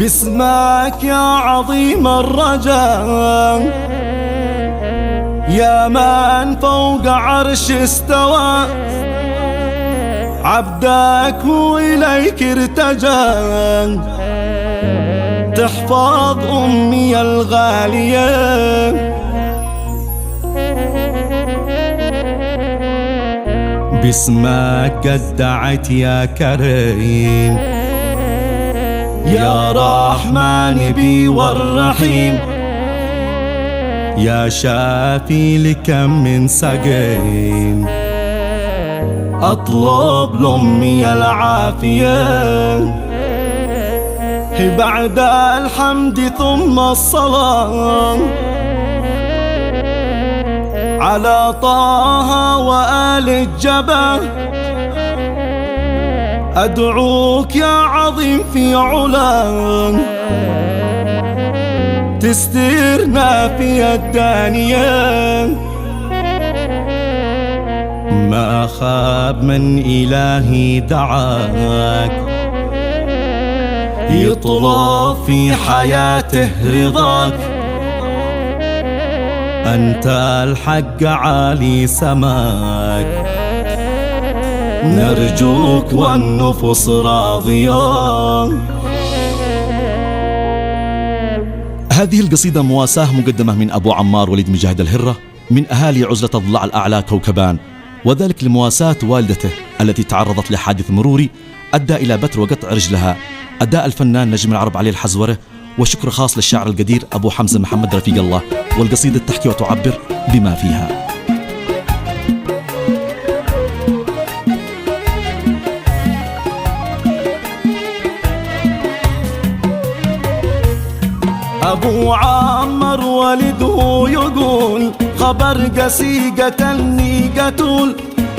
باسمك يا عظيم الرجاء، يا من فوق عرش استوى، عبدك وإليك ارتجى، تحفظ أمي الغالية. باسمك قد دعت يا كريم، يا رحمن بي والرحيم، يا شافي لكم من سقيم، أطلب لأمي العافية. بعد الحمد ثم الصلاة على طه وآل الجبل، أدعوك يا عظيم في علاك، تسترنا في الدانية. ما خاب من إلهي دعاك، يطلب في حياته رضاك، أنت الحق عالي سماك، نرجوك والنفس راضية. هذه القصيدة مواساة مقدمة من أبو عمار وليد مجاهد الهرة من أهالي عزلة الضلع الأعلى كوكبان، وذلك لمواساة والدته التي تعرضت لحادث مروري أدى إلى بتر وقطع رجلها. أداء الفنان نجم العرب علي الحزورة، وشكر خاص للشاعر القدير أبو حمزة محمد رفيق الله، والقصيدة تحكي وتعبر بما فيها. أبو عمر والده يقول خبر قسيقة النيقتول،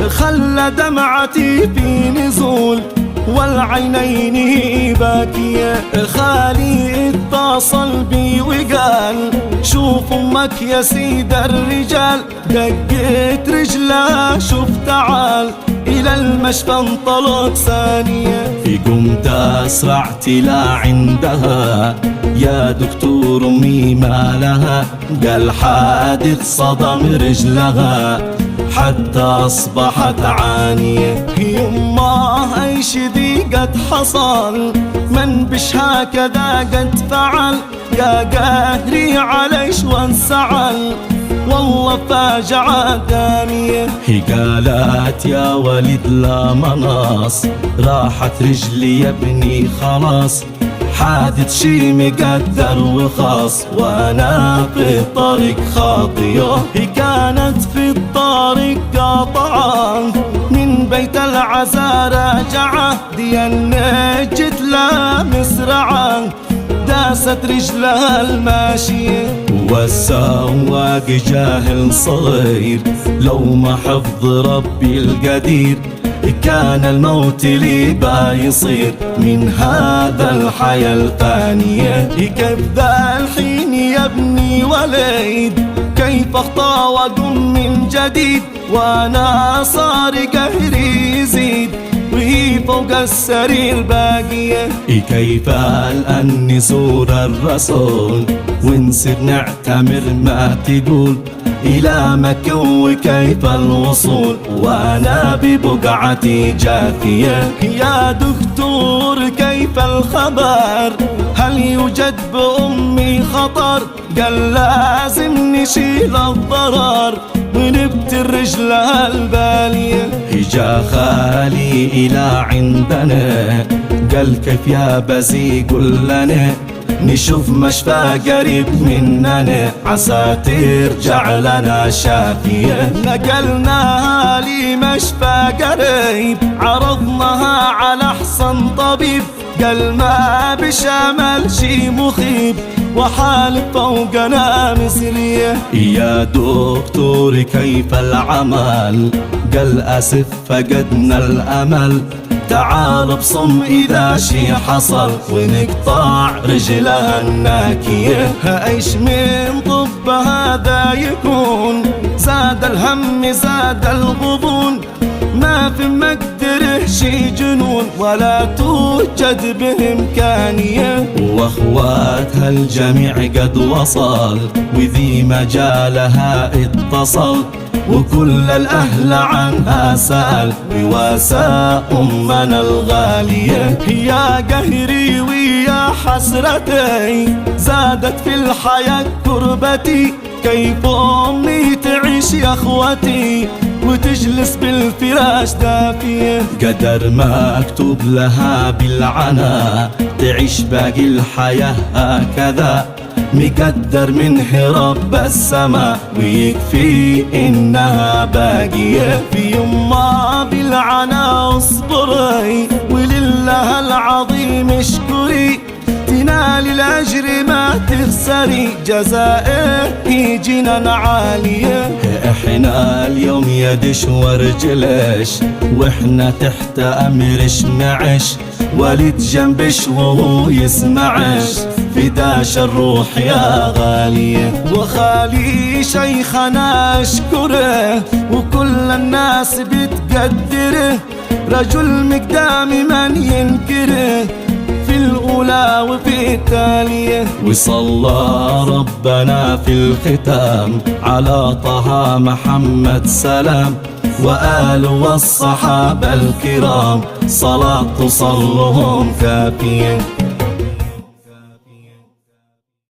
خلى دمعتي في نزول والعينين باكية. خالي اتصل بي وقال شوف امك يا سيد الرجال، دقيت رجلها شوف تعال، الى المشفى انطلق ثانية. قمت اسرعت لا عندها يا دكتور امي ما لها، قال حادث صدم رجلها حتى اصبحت عانية. يماه ايش ذي قد حصل، من بش هكذا قد فعل، يا قهري عليش وانسعل، والله فاجعة دامية. هي قالت يا ولد لا مناص، راحت رجلي يا ابني خلاص، حادث شي مقدر وخاص، وانا في الطريق خاطية. هي كانت في الطريق قاطعة، من بيت العزا راجعة، دي النجت لا مسرعة، داست رجلها الماشية. والسواق جاهل صغير لو ما حفظ ربي القدير، كان الموت لي بايصير من هذا الحياة الفانية. كيف ذا الحين يا ابني وليد، كيف اخطى واقوم من جديد، وانا صار قهري يزيد، وهي فوق السرير باقية. كيف الآن نزور الرسول ونصير نعتمر ما تقول، إلى مكة وكيف الوصول، وأنا ببقعتي جاثية. يا دكتور كيف الخبر، هل يوجد بأمي خطر، قال لازم نشيل الضرر ونبتر رجلها البالية. جا خالي إلى عندنا قال كيف يا بزي قل لنا، نشوف مشفى قريب مننا عسى ترجع لنا شافية. نقلناها لمشفى قريب، عرضناها على أحسن طبيب، قال ما بشمل شي مخيب، وحالك فوقنا مسرية. يا دكتور كيف العمل، قال أسف فقدنا الأمل، تعال بصم إذا شي حصل ونقطع رجلها الناكية. ايش من طب هذا يكون، زاد الهم زاد الغضون، ما في مقدر به شي جنون ولا توجد بإمكانية. واخواتها الجميع قد وصل وذي مجالها اتصل، وكل الأهل عنها سأل بواساء أمنا الغالية. يا قهري ويا حسرتي زادت في الحياة كربتي، كيف أمي تعيش يا أخوتي وتجلس بالفراش دافية. قدر مكتوب لها بالعناء تعيش باقي الحياة هكذا، مقدر منه رب السما ويكفي إنها باقية. في يما بالعنا اصبري ولله العظيم اشكري، تنال الأجر ما تخسري جزائه جنان عالية. احنا اليوم يدش ورجلش واحنا تحت امرش نعش، ولد جنبش وهو يسمعش فداش الروح يا غالية. وخالي شيخنا اشكره وكل الناس بتقدره، رجل مقدام من ينكره في الأولى وفي التالية. وصلى ربنا في الختام على طه محمد سلام، وآل والصحابة الكرام صلاة تصلهم كافية.